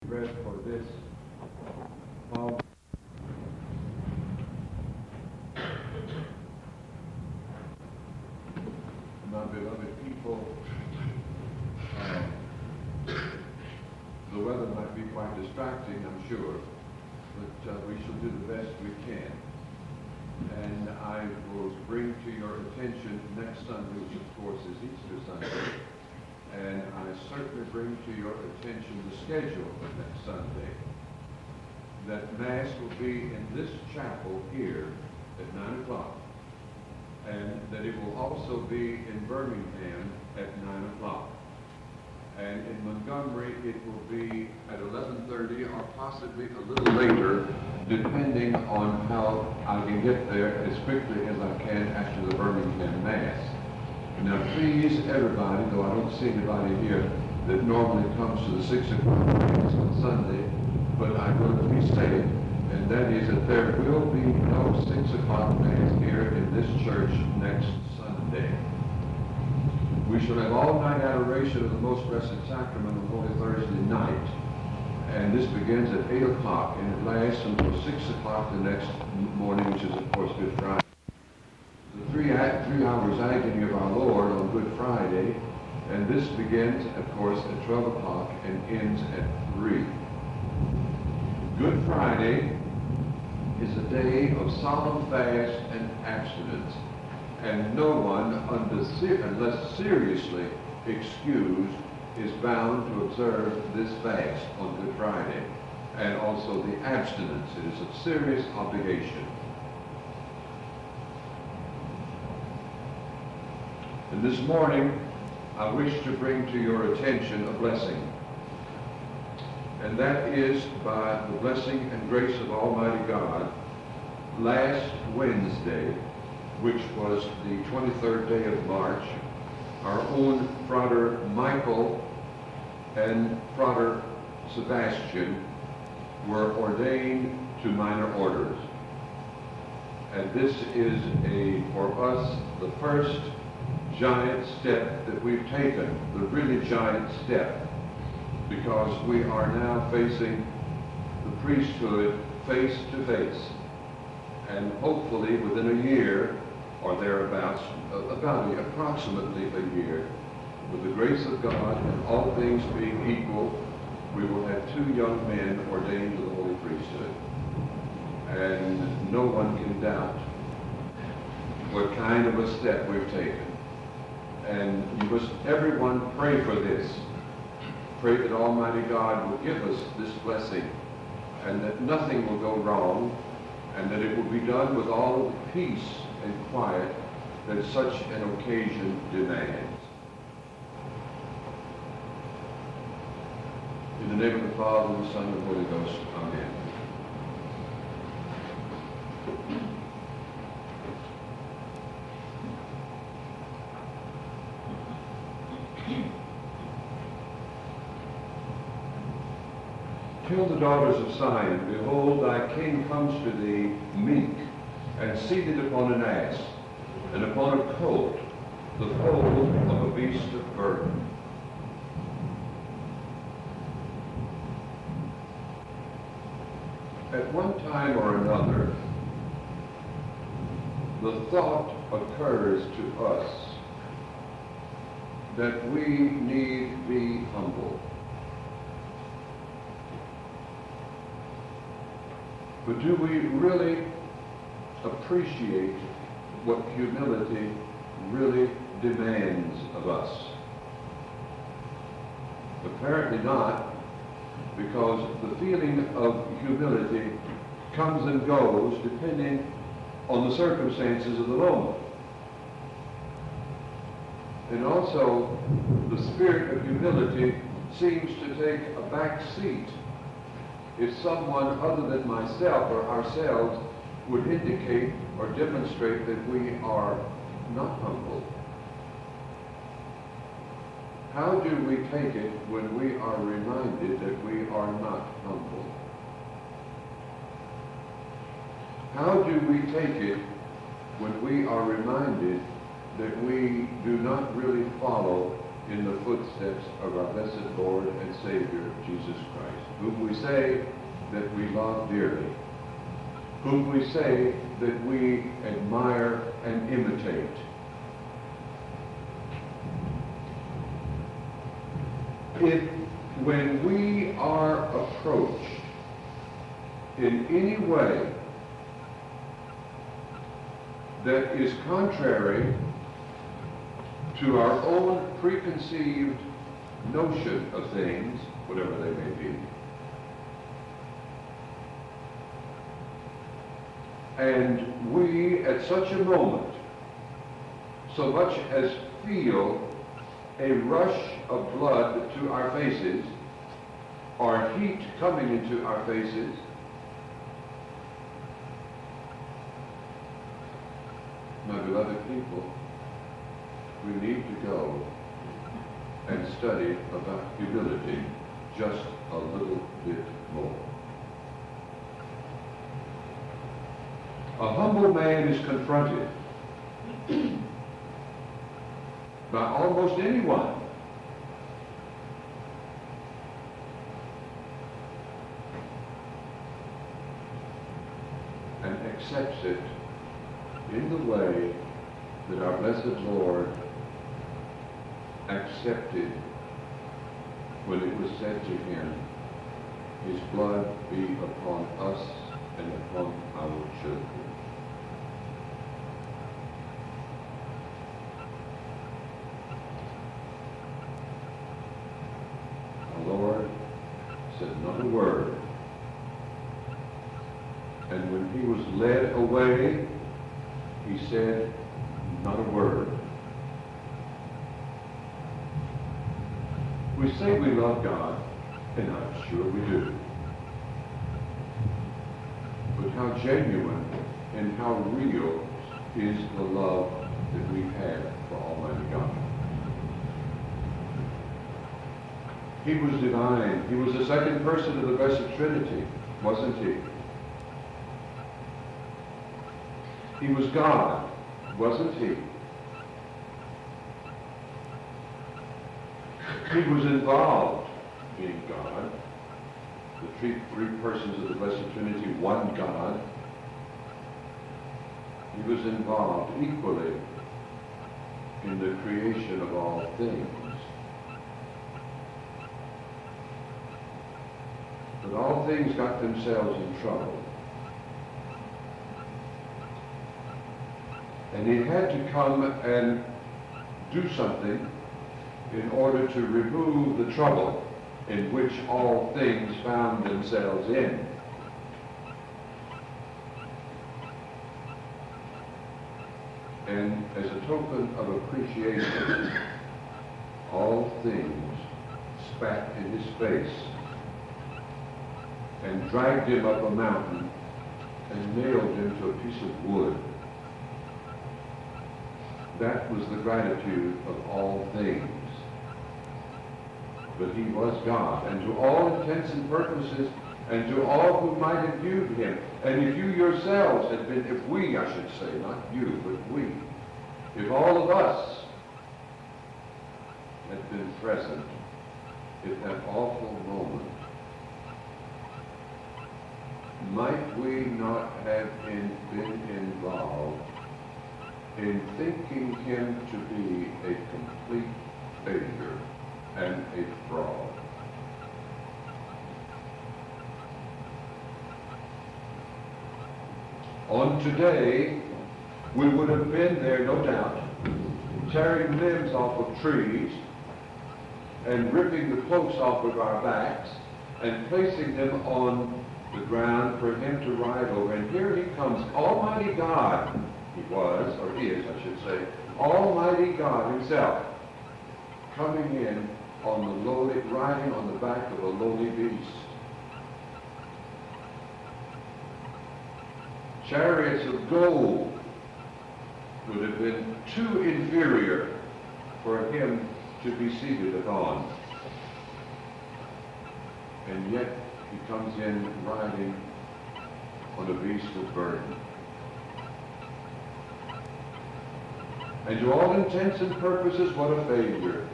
read for this. Um, my beloved people, the weather might be quite distracting, I'm sure, but we shall do the best we can. And I will bring to your attention next Sunday, which of course is Easter Sunday, and I certainly bring to your attention the schedule of next Sunday. That Mass will be in this chapel here at 9 o'clock, and that it will also be in Birmingham at 9 o'clock. And in Montgomery, it will be at 11:30 or possibly a little later, depending on how I can get there as quickly as I can after the Birmingham Mass. Now, please, everybody, though I don't see anybody here that normally comes to the 6 o'clock Mass on Sunday, but I'm going to be saying, and that is that there will be no 6 o'clock Mass here in this church next Sunday. We shall have all-night adoration of the Most Blessed Sacrament on Holy Thursday night, and this begins at 8 o'clock, and it lasts until 6 o'clock the next morning, which is, of course, Good Friday. The three hours agony of our Lord on Good Friday, and this begins, of course, at 12 o'clock and ends at 3. Good Friday is a day of solemn fast and abstinence, and no one, unless seriously excused, is bound to observe this fast on Good Friday, and also the abstinence. It is a serious obligation. And this morning, I wish to bring to your attention a blessing. And that is by the blessing and grace of Almighty God, last Wednesday, which was the 23rd day of March, our own Frater Michael and Frater Sebastian were ordained to minor orders. And this is for us, the first giant step that we've taken, the really giant step, because we are now facing the priesthood face to face. And hopefully within a year, or thereabouts, approximately a year, with the grace of God and all things being equal, we will have 2 young men ordained to the Holy Priesthood. And no one can doubt what kind of a step we've taken. And you must, everyone, pray for this. Pray that Almighty God will give us this blessing, and that nothing will go wrong, and that it will be done with all the peace and quiet that such an occasion demands. In the name of the Father, and the Son, and the Holy Ghost. Amen. Tell the daughters of Zion, behold, thy king comes to thee meek, and seated upon an ass, and upon a colt, the foal of a beast of burden. At one time or another, the thought occurs to us that we need be humble. But do we really appreciate what humility really demands of us? Apparently not, because the feeling of humility comes and goes depending on the circumstances of the moment. And also, the spirit of humility seems to take a back seat if someone other than myself or ourselves would indicate or demonstrate that we are not humble. How do we take it when we are reminded that we are not humble? How do we take it when we are reminded that we do not really follow in the footsteps of our blessed Lord and Savior, Jesus Christ, whom we say that we love dearly, whom we say that we admire and imitate. When we are approached in any way that is contrary to our own preconceived notion of things, whatever they may be, and we at such a moment so much as feel a rush of blood to our faces, or heat coming into our faces, my beloved people, we need to go and study about humility just a little bit more. A humble man is confronted by almost anyone and accepts it in the way that our blessed Lord accepted when it was said to him, his blood be upon us and upon our children. Our Lord said not a word. And when he was led away, he said not a word. We say we love God, and I'm sure we do. But how genuine and how real is the love that we have for Almighty God? He was divine. He was the second person of the Blessed Trinity, wasn't he? He was God, wasn't he? He was involved, being God, the three persons of the Blessed Trinity, one God. He was involved equally in the creation of all things. But all things got themselves in trouble. And he had to come and do something in order to remove the trouble in which all things found themselves in. And as a token of appreciation, all things spat in his face and dragged him up a mountain and nailed him to a piece of wood. That was the gratitude of all things. But he was God, and to all intents and purposes, and to all who might have viewed him, and if you yourselves had been, if we, I should say, not you, but we, if all of us had been present at that awful moment, might we not have been involved in thinking him to be a complete failure and a fraud? On today, we would have been there, no doubt, tearing limbs off of trees and ripping the cloaks off of our backs and placing them on the ground for him to ride over. And here he comes, Almighty God. He was, or is, I should say, Almighty God himself, coming in on the lowly, riding on the back of a lowly beast. Chariots of gold would have been too inferior for him to be seated upon. And yet he comes in riding on a beast of burden. And to all intents and purposes, what a failure.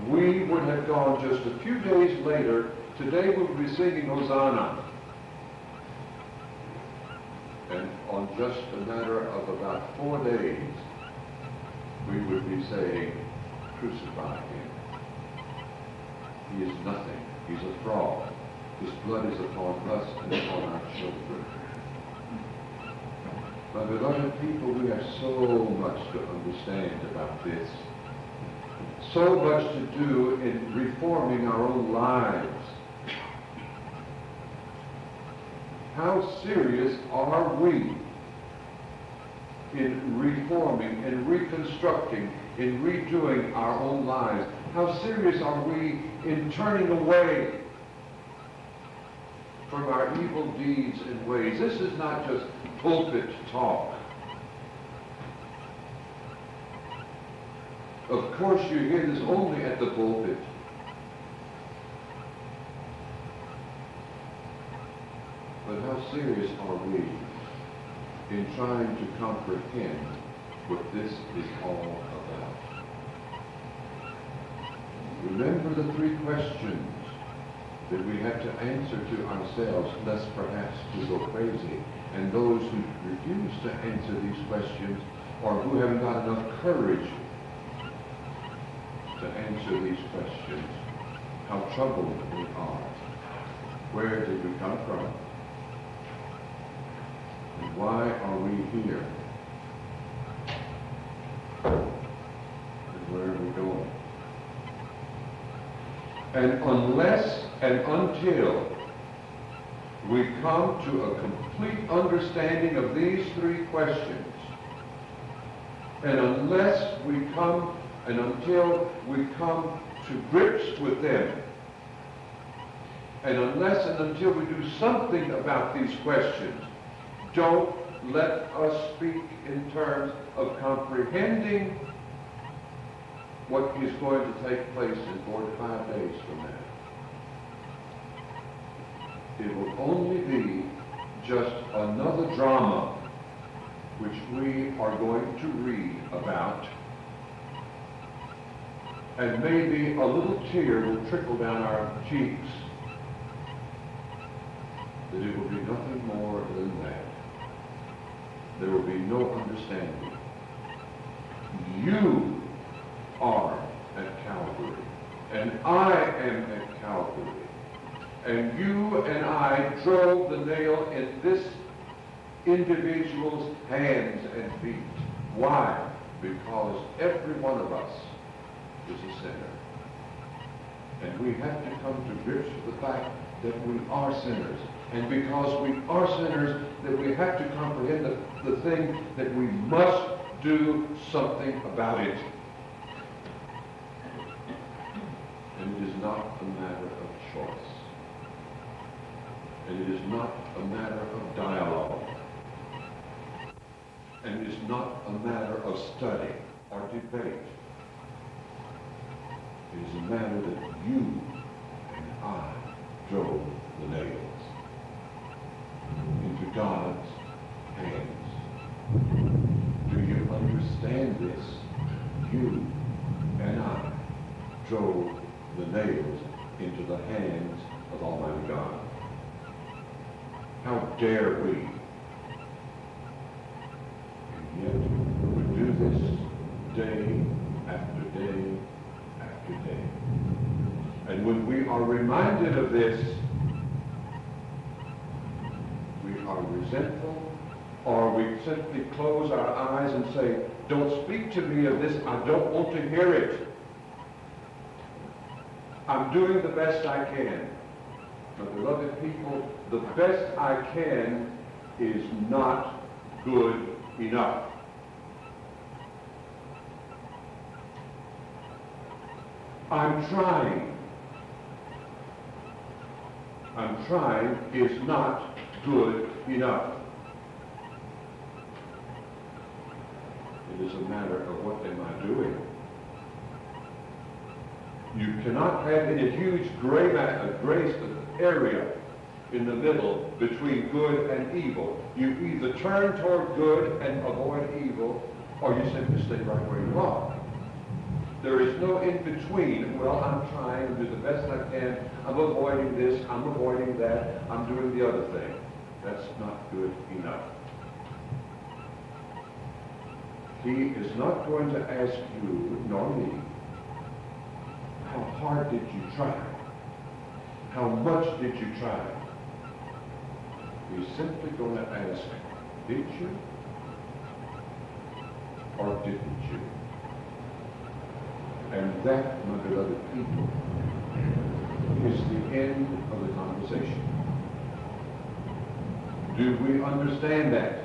we would have gone just a few days later. Today we would be singing Hosanna. And on just a matter of about 4 days, we would be saying, crucify him. He is nothing. He's a fraud. His blood is upon us and upon our children. My beloved people, we have so much to understand about this. So much to do in reforming our own lives. How serious are we in reforming, in reconstructing, in redoing our own lives? How serious are we in turning away from our evil deeds and ways? This is not just pulpit talk. Of course, you hear this only at the pulpit. But how serious are we in trying to comprehend what this is all about? Remember the 3 questions that we have to answer to ourselves, lest perhaps we go crazy. And those who refuse to answer these questions, or who haven't got enough courage to answer these questions, how troubled we are. Where did we come from? And why are we here? And where are we going? And unless and until we come to a complete understanding of these 3 questions, and unless we come and until we come to grips with them, and unless and until we do something about these questions, don't let us speak in terms of comprehending what is going to take place in 4 to 5 days from now. It will only be just another drama which we are going to read about, and maybe a little tear will trickle down our cheeks, that it will be nothing more than that. There will be no understanding. You are at Calvary, and I am at Calvary. And you and I drove the nail in this individual's hands and feet. Why? Because every one of us is a sinner. And we have to come to grips with the fact that we are sinners. And because we are sinners, that we have to comprehend the thing that we must do something about it. And it is not a matter of choice. And it is not a matter of dialogue. And it is not a matter of study or debate. It is a matter that you and I drove the nails into God's hands. Do you understand this? You and I drove the nails into the hands of Almighty God. How dare we? And yet we do this day after day after day. And when we are reminded of this, we are resentful, or we simply close our eyes and say, don't speak to me of this, I don't want to hear it. I'm doing the best I can. But beloved people, the best I can is not good enough. I'm trying. I'm trying is not good enough. It is a matter of what am I doing. You cannot have in a huge gray area in the middle between good and evil. You either turn toward good and avoid evil, or you simply stay right where you are. There is no in-between. Well, I'm trying to do the best I can. I'm avoiding this. I'm avoiding that. I'm doing the other thing. That's not good enough. He is not going to ask you, nor me, how hard did you try? How much did you try? He's simply going to ask, did you or didn't you? And that, my beloved people, is the end of the conversation. Do we understand that?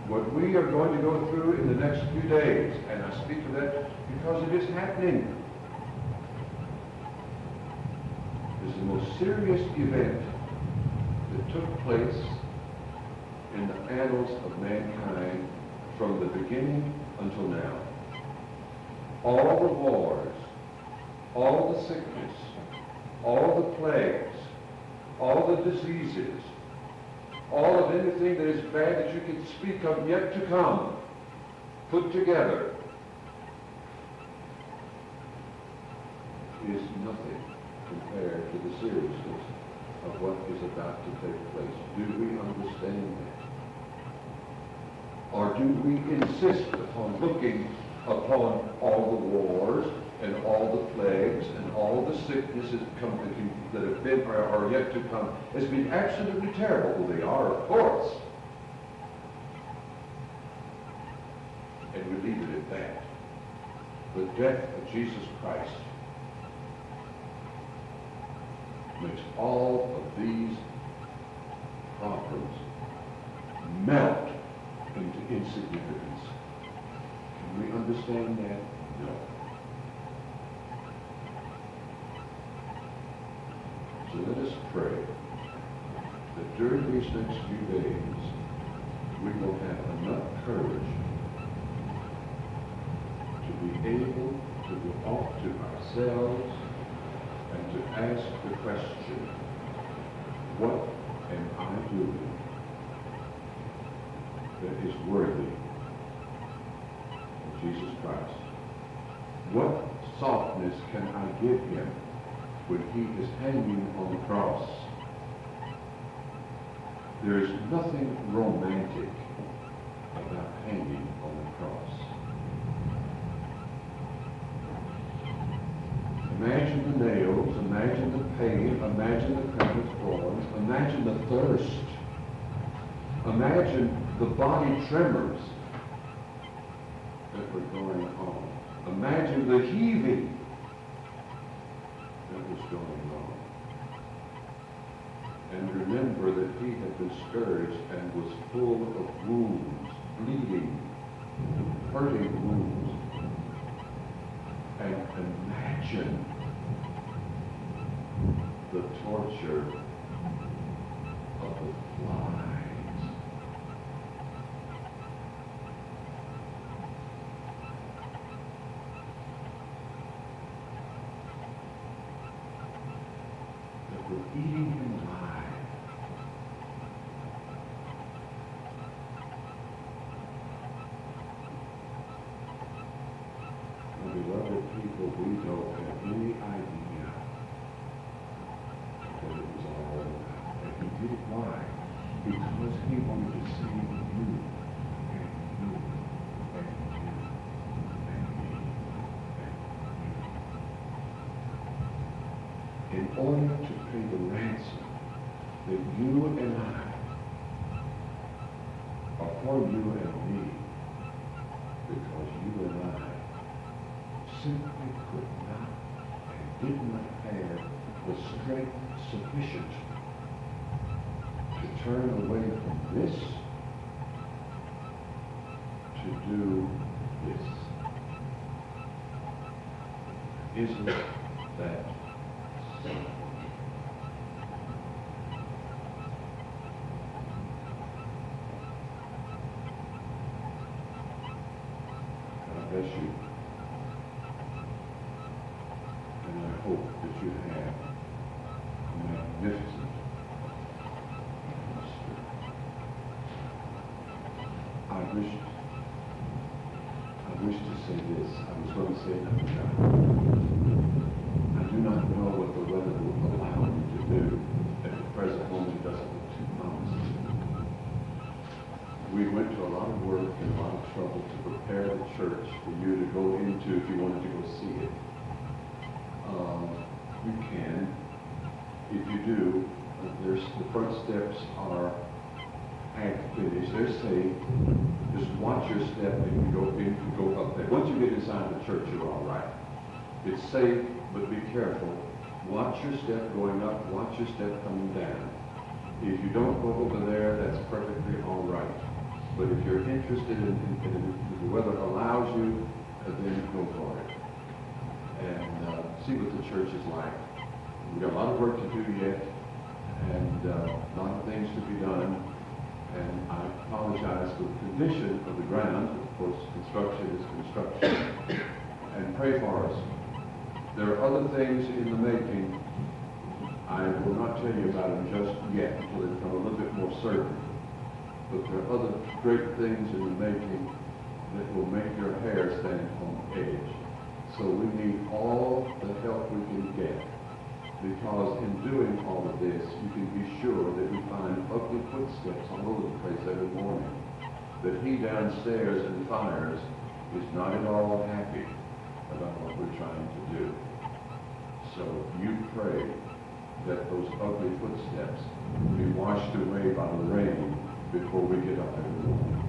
What we are going to go through in the next few days, and I speak of that because it is happening, is the most serious event that took place in the annals of mankind from the beginning until now. All the wars, all the sickness, all the plagues, all the diseases, all of anything that is bad that you can speak of yet to come, put together, is nothing compared to the seriousness of what is about to take place. Do we understand that? Or do we insist upon looking upon all the wars and all the plagues and all the sicknesses that have been or are yet to come as being absolutely terrible? Well, they are, of course. And we leave it at that. The death of Jesus Christ makes all of these problems melt into insignificance. Can we understand that? No. So let us pray that during these next few days we will have enough courage to be able to go off to ourselves and to ask the question, what am I doing that is worthy of Jesus Christ? What softness can I give him when he is hanging on the cross? There is nothing romantic about hanging on the cross. Imagine the nails, imagine the pain, imagine the precious thorns, imagine the thirst, imagine the body tremors that were going on. Imagine the heaving that was going on. And remember that he had been scourged and was full of wounds, bleeding, hurting wounds. And imagine the torture of the flies. That were eating him alive. My beloved people, we don't have any idea that it was all about. And he did it. Why? Because he wanted to save you and you and you and me and you. In order to pay the ransom that you and I, are for you and me, because you and I simply could not and did not have the strength sufficient to turn away from this to do this. Isn't that simple? God bless you. And I hope that you have a magnificent Easter. I wish this. I was going to say it at the time. I do not know what the weather will allow me to do. At the present moment, it doesn't look too promising. We went to a lot of work and a lot of trouble to prepare the church for you to go into if you wanted to go see it. You can. If you do, there's the front steps are half finished. They're safe. Just watch your step if you go up there. Once you get inside the church, you're all right. It's safe, but be careful. Watch your step going up. Watch your step coming down. If you don't go over there, that's perfectly all right. But if you're interested in if the weather allows you, then go for it. And see what the church is like. We've got a lot of work to do yet, and a lot of things to be done. And I apologize for the condition of the ground. Of course, construction is construction. And pray for us. There are other things in the making. I will not tell you about them just yet until they become a little bit more certain. But there are other great things in the making that will make your hair stand on edge. So we need all the help we can get, because in doing all of this, you can be sure that we find ugly footsteps all over the place every morning. That he downstairs in the fires is not at all happy about what we're trying to do. So you pray that those ugly footsteps be washed away by the rain before we get up every morning.